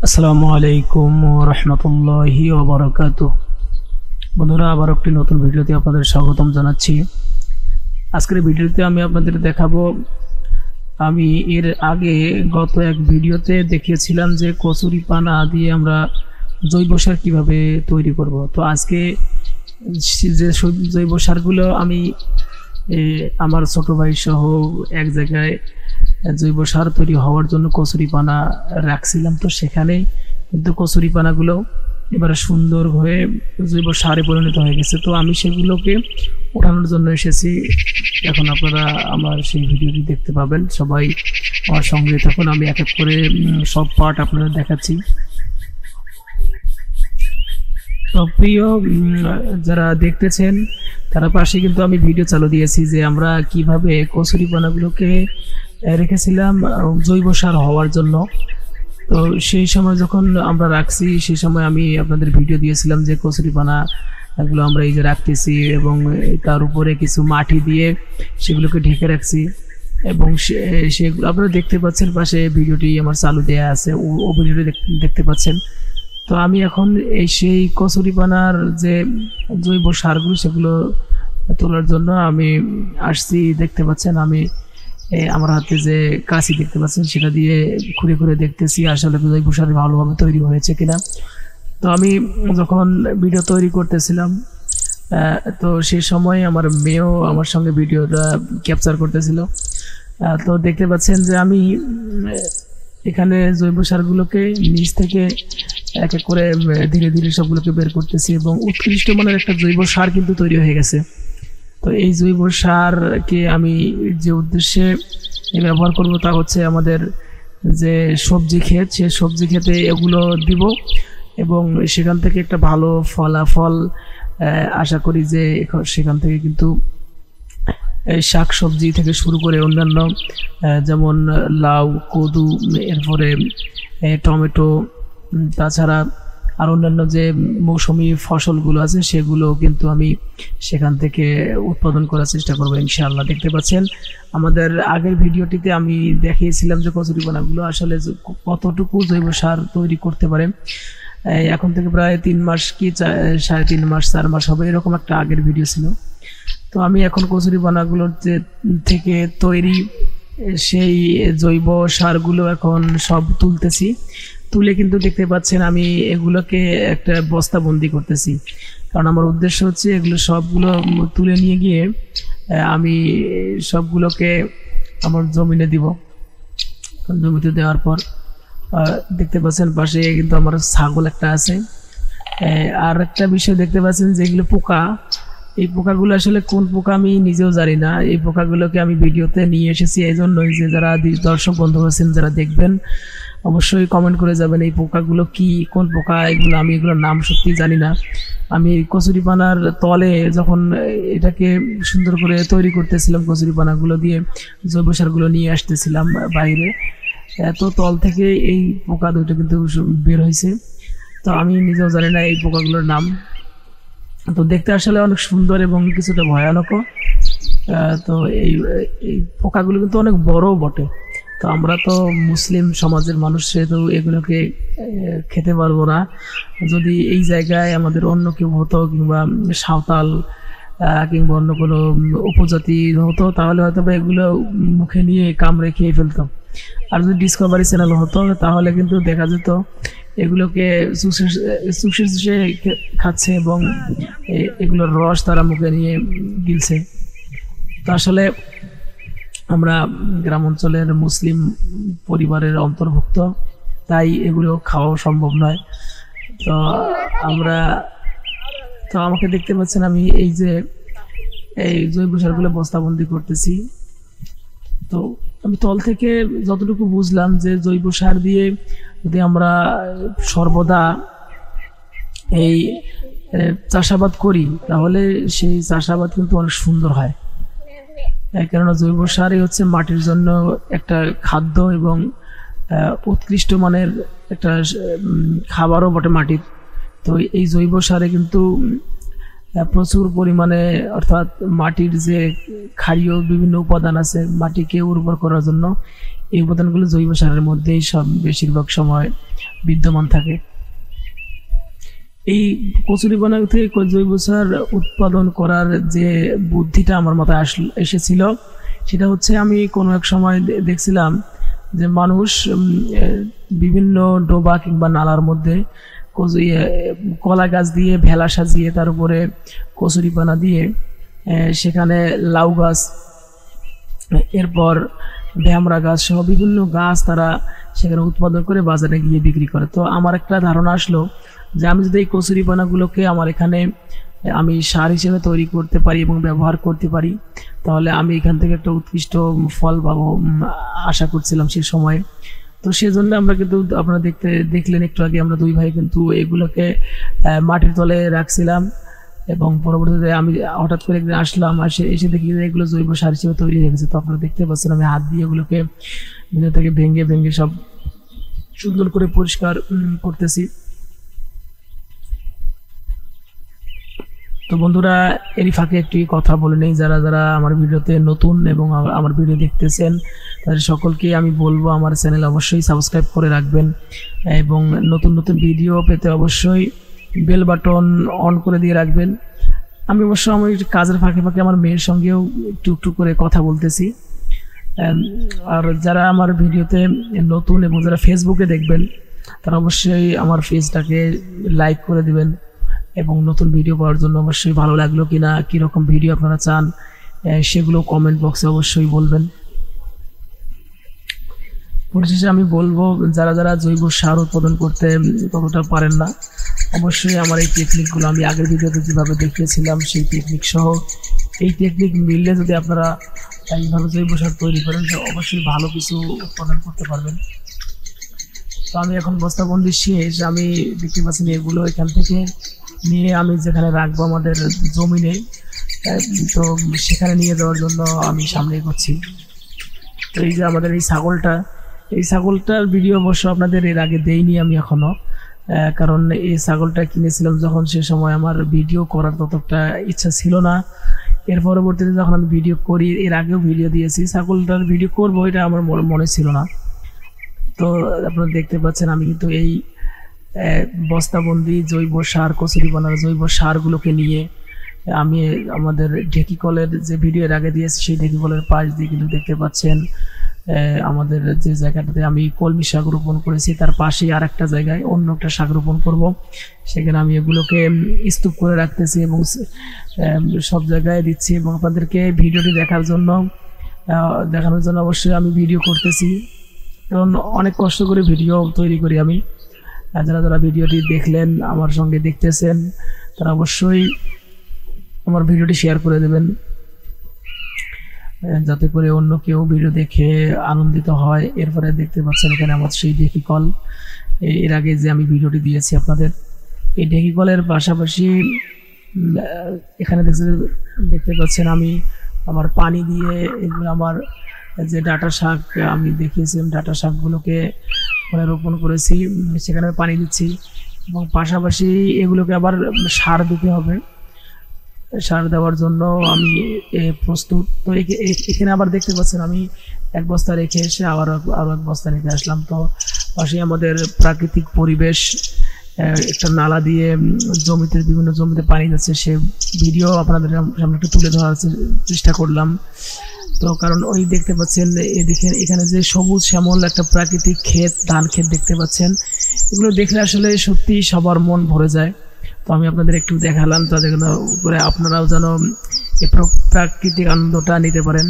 আসসালামু আলাইকুম ওয়া রাহমাতুল্লাহি ওয়া বারাকাতুহু। বন্ধুরা, আবার একটি নতুন ভিডিওতে আপনাদের স্বাগতম জানাচ্ছি। আজকের ভিডিওতে আমি আপনাদের দেখাবো, আমি এর আগে গত এক ভিডিওতে দেখিয়েছিলাম যে কচুরি পানা দিয়ে আমরা জৈব সার কীভাবে তৈরি করব। তো আজকে যে জৈব সারগুলো আমি আমার ছোট ভাই সহ এক জায়গায় জৈব সার তৈরি হওয়ার জন্য কচুরি পানা রাখছিলাম, তো সেখানেই কিন্তু কচুরি পানাগুলো এবারে সুন্দর হয়ে জৈব সারে পরিণত হয়ে গেছে। তো আমি সেগুলোকে ওঠানোর জন্য এসেছি। এখন আপনারা আমার সেই ভিডিওটি দেখতে পাবেন, সবাই আমার সঙ্গে থাকুন। আমি এক এক করে সব পার্ট আপনাদের দেখাচ্ছি। তো প্রিয় যারা দেখতেছেন তারা পাশে কিন্তু আমি ভিডিও চালু দিয়েছি যে আমরা কিভাবে কচুরি পানাগুলোকে রেখেছিলাম জৈব সার হওয়ার জন্য। তো সেই সময় যখন আমরা রাখছি সেই সময় আমি আপনাদের ভিডিও দিয়েছিলাম যে কচুরি পানা এগুলো আমরা এই যে রাখতেছি এবং তার উপরে কিছু মাটি দিয়ে সেগুলোকে ঢেকে রাখছি এবং সেগুলো আপনারা দেখতে পাচ্ছেন, পাশে ভিডিওটি আমার চালু দেওয়া আছে, ও ভিডিওটি দেখতে পাচ্ছেন। তো আমি এখন সেই কচুরি পানার যে জৈব সারগুলো সেগুলো তোলার জন্য আমি আসছি। দেখতে পাচ্ছেন আমি আমার হাতে যে কাঁচি দেখতে পাচ্ছেন সেটা দিয়ে ঘুরে ঘুরে দেখতেছি আসলে জৈব সার ভালোভাবে তৈরি হয়েছে কিনা। তো আমি যখন ভিডিও তৈরি করতেছিলাম তো সেই সময় আমার মেয়েও আমার সঙ্গে ভিডিওটা ক্যাপচার করতেছিল। তো দেখতে পাচ্ছেন যে আমি এখানে জৈব সারগুলোকে নিচ থেকে এক এক করে ধীরে ধীরে সবগুলোকে বের করতেছি এবং উৎকৃষ্ট মানের একটা জৈব সার কিন্তু তৈরি হয়ে গেছে। তো এই জৈব সারকে আমি যে উদ্দেশ্যে ব্যবহার করব তা হচ্ছে আমাদের যে সবজি ক্ষেত, সে সবজি ক্ষেতে এগুলো দিব এবং সেখান থেকে একটা ভালো ফলাফল আশা করি যে সেখান থেকে কিন্তু শাক সবজি থেকে শুরু করে অন্যান্য যেমন লাউ, কদু, এরপরে টমেটো, তাছাড়া আর অন্যান্য যে মৌসুমি ফসলগুলো আছে সেগুলো কিন্তু আমি সেখান থেকে উৎপাদন করার চেষ্টা করবো ইনশাআল্লাহ। দেখতে পাচ্ছেন আমাদের আগের ভিডিওটিতে আমি দেখিয়েছিলাম যে কচুরি পানাগুলো আসলে কতটুকু জৈব সার তৈরি করতে পারে। এখন থেকে প্রায় 3 মাস কি 3.5 মাস 4 মাস হবে, এরকম একটা আগের ভিডিও ছিল। তো আমি এখন কচুরি পানাগুলোর যে থেকে তৈরি সেই জৈব সারগুলো এখন সব তুলতেছি। তুলে কিন্তু দেখতে পাচ্ছেন আমি এগুলোকে একটা বস্তাবন্দি করতেছি, কারণ আমার উদ্দেশ্য হচ্ছে এগুলো সবগুলো তুলে নিয়ে গিয়ে আমি সবগুলোকে আমার জমিনে দিব। জমিতে দেওয়ার পর দেখতে পাচ্ছেন পাশে কিন্তু আমার ছাগল একটা আছে। আর একটা বিষয় দেখতে পাচ্ছেন যেগুলো পোকা, এই পোকাগুলো আসলে কোন পোকা আমি নিজেও জানি না। এই পোকাগুলোকে আমি ভিডিওতে নিয়ে এসেছি এই জন্যই যে যারা দর্শক বন্ধু আছেন যারা দেখবেন অবশ্যই কমেন্ট করে যাবেন এই পোকাগুলো কি, কোন পোকা এগুলো। আমি এগুলোর নাম সত্যি জানি না। আমি কচুরি পানার তলে যখন এটাকে সুন্দর করে তৈরি করতেছিলাম, কচুরি পানাগুলো দিয়ে জৈব সারগুলো নিয়ে আসতেছিলাম বাইরে, এত তল থেকে এই পোকা দুটো কিন্তু বের হয়েছে। তো আমি নিজেও জানি না এই পোকাগুলোর নাম। তো দেখতে আসলে অনেক সুন্দর এবং কিছুটা ভয়ানকও। তো এই পোকাগুলো কিন্তু অনেক বড় বটে। তো আমরা তো মুসলিম সমাজের মানুষ, সেহেতু এগুলোকে খেতে পারবো না। যদি এই জায়গায় আমাদের অন্য কেউ হতো কিংবা সাঁওতাল কিংবা অন্য কোনো উপজাতি হতো তাহলে হয়তো বা এগুলো মুখে নিয়ে কামড়ে খেয়ে ফেলতাম। আর যদি ডিসকভারি চ্যানেল হতো তাহলে কিন্তু দেখা যেত এগুলোকে চুষে চুষে খাচ্ছে এবং এগুলোর রস তারা মুখে নিয়ে গিলছে। তো আসলে আমরা গ্রাম অঞ্চলের মুসলিম পরিবারের অন্তর্ভুক্ত, তাই এগুলো খাওয়া সম্ভব নয়। তো আমাকে দেখতে পাচ্ছেন আমি এই যে এই জৈব সারগুলো বস্তাবন্দি করতেছি। তো আমি তল থেকে যতটুকু বুঝলাম যে জৈব সার দিয়ে যদি আমরা সর্বদা এই চাষাবাদ করি তাহলে সেই চাষাবাদ কিন্তু অনেক সুন্দর হয়। কেননা জৈব সারই হচ্ছে মাটির জন্য একটা খাদ্য এবং উৎকৃষ্ট মানের একটা খাবারও বটে মাটির। তো এই জৈব সারে কিন্তু প্রচুর পরিমাণে, অর্থাৎ মাটির যে ক্ষারীয় বিভিন্ন উপাদান আছে মাটিকে উর্বর করার জন্য, এই উপাদানগুলো জৈব সারের মধ্যেই সব বেশিরভাগ সময় বিদ্যমান থাকে। এই কচুরিপানা থেকে জৈব সার উৎপাদন করার যে বুদ্ধিটা আমার মাথায় এসেছিল সেটা হচ্ছে, আমি কোনো এক সময় দেখছিলাম যে মানুষ বিভিন্ন ডোবা কিংবা নালার মধ্যে কলা গাছ দিয়ে ভেলা সাজিয়ে তার উপরে কচুরিপানা দিয়ে সেখানে লাউ গাছ, এরপর ভ্যামরা গাছ সহ বিভিন্ন গাছ তারা সেখানে উৎপাদন করে বাজারে গিয়ে বিক্রি করে। তো আমার একটা ধারণা আসলো যে আমি যদি এই কচুরিপানাগুলোকে আমার এখানে আমি সার হিসেবে তৈরি করতে পারি এবং ব্যবহার করতে পারি, তাহলে আমি এখান থেকে একটা উৎকৃষ্ট ফল পাবো আশা করছিলাম সে সময়। তো সেজন্য আমরা কিন্তু আপনারা দেখলেন একটু আগে আমরা দুই ভাই কিন্তু এগুলোকে মাটির তলে রাখছিলাম, এবং পরবর্তীতে আমি হঠাৎ করে একদিন আসলাম, এসে দেখি যে এগুলো জৈব সার হিসেবে তৈরি হয়ে গেছে। তো আপনারা দেখতে পাচ্ছেন আমি হাত দিয়ে এগুলোকে ভিতর থেকে ভেঙে ভেঙে সব সুন্দর করে পরিষ্কার করতেছি। তো বন্ধুরা, এরই ফাঁকে একটি কথা বলে নেই, যারা যারা আমার ভিডিওতে নতুন এবং আমার ভিডিও দেখতেছেন তাদের সকলকে আমি বলবো আমার চ্যানেল অবশ্যই সাবস্ক্রাইব করে রাখবেন, এবং নতুন নতুন ভিডিও পেতে অবশ্যই বেল বাটন অন করে দিয়ে রাখবেন। আমি অবশ্য আমার একটু কাজের ফাঁকে ফাঁকে আমার মেয়ের সঙ্গেও একটু করে কথা বলতেছি। আর যারা আমার ভিডিওতে নতুন এবং যারা ফেসবুকে দেখবেন তারা অবশ্যই আমার পেজটাকে লাইক করে দিবেন, এবং নতুন ভিডিও পাওয়ার জন্য অবশ্যই ভালো লাগলো কিনা, কীরকম ভিডিও আপনারা চান সেগুলো কমেন্ট বক্সে অবশ্যই বলবেন। পরিশেষে আমি বলবো, যারা যারা জৈব সার উৎপাদন করতে ততটা পারেন না, অবশ্যই আমার এই টেকনিকগুলো আমি আগের ভিডিওতে যেভাবে দেখিয়েছিলাম সেই টেকনিক সহ এই টেকনিক মিললে যদি আপনারা এইভাবে জৈব সার তৈরি করেন তো অবশ্যই ভালো কিছু উৎপাদন করতে পারবেন। তো আমি এখন বস্তাবন্দি শেষ, আমি দেখতে পাচ্ছি এগুলো এখান থেকে নিয়ে আমি যেখানে রাখবো আমাদের জমিনে, তো সেখানে নিয়ে যাওয়ার জন্য আমি সামনে এগোচ্ছি। তো এই যে আমাদের এই ছাগলটার ভিডিও অবশ্য আপনাদের এর আগে দেইনি আমি এখনো, কারণ এই ছাগলটা কিনেছিলাম যখন সে সময় আমার ভিডিও করার ততটা ইচ্ছা ছিল না। এর পরবর্তীতে যখন আমি ভিডিও করি, এর আগেও ভিডিও দিয়েছি, ছাগলটার ভিডিও করবো এটা আমার মনে ছিল না। তো আপনারা দেখতে পাচ্ছেন আমি কিন্তু এই বস্তাবন্দি জৈব সার কচুরিপানার জৈব সারগুলোকে নিয়ে আমি আমাদের ঢেকিকলের যে ভিডিও এর আগে দিয়েছি সেই ঢেকিকলের পাশ দিয়ে কিন্তু দেখতে পাচ্ছেন আমাদের যে জায়গাটাতে আমি কলমি শাক রোপণ করেছি তার পাশেই আর একটা জায়গায় অন্য একটা শাক রোপণ করব, সেখানে আমি এগুলোকে স্তূপ করে রাখতেছি এবং সব জায়গায় দিচ্ছি, এবং আপনাদেরকে ভিডিওটি দেখানোর জন্য অবশ্যই আমি ভিডিও করতেছি, কারণ অনেক কষ্ট করে ভিডিও তৈরি করি আমি। যারা যারা ভিডিওটি দেখলেন আমার সঙ্গে দেখতেছেন তারা অবশ্যই আমার ভিডিওটি শেয়ার করে দেবেন, যাতে করে অন্য কেউ ভিডিও দেখে আনন্দিত হয়। এরপরে দেখতে পাচ্ছেন এখানে আমার সেই ঢেকিকল, এর আগে যে আমি ভিডিওটি দিয়েছি আপনাদের, এই ঢেকিকলের পাশাপাশি এখানে দেখতে পাচ্ছেন আমি আমার পানি দিয়ে এগুলো আমার যে ডাঁটা শাক আমি দেখিয়েছিলাম, ডাঁটা শাকগুলোকে রোপণ করেছি, সেখানে পানি দিচ্ছি, এবং পাশাপাশি এগুলোকে আবার সার দিতে হবে। সার দেওয়ার জন্য আমি প্রস্তুত। তো এখানে আবার দেখতে পাচ্ছেন আমি এক বস্তা রেখে এসে আরও এক বস্তা রেখে আসলাম। তো পাশে আমাদের প্রাকৃতিক পরিবেশ, একটা নালা দিয়ে বিভিন্ন জমিতে পানি যাচ্ছে, সে ভিডিও আপনাদের সামনে একটু তুলে ধরার চেষ্টা করলাম। তো কারণ ওই দেখতে পাচ্ছেন এদিকে এখানে যে সবুজ শ্যামল একটা প্রাকৃতিক ধান ক্ষেত দেখতে পাচ্ছেন, এগুলো দেখলে আসলে সত্যি সবার মন ভরে যায়। তো আমি আপনাদের একটু দেখালাম, তাদের করে আপনারাও যেন এই প্রাকৃতিক আনন্দটা নিতে পারেন।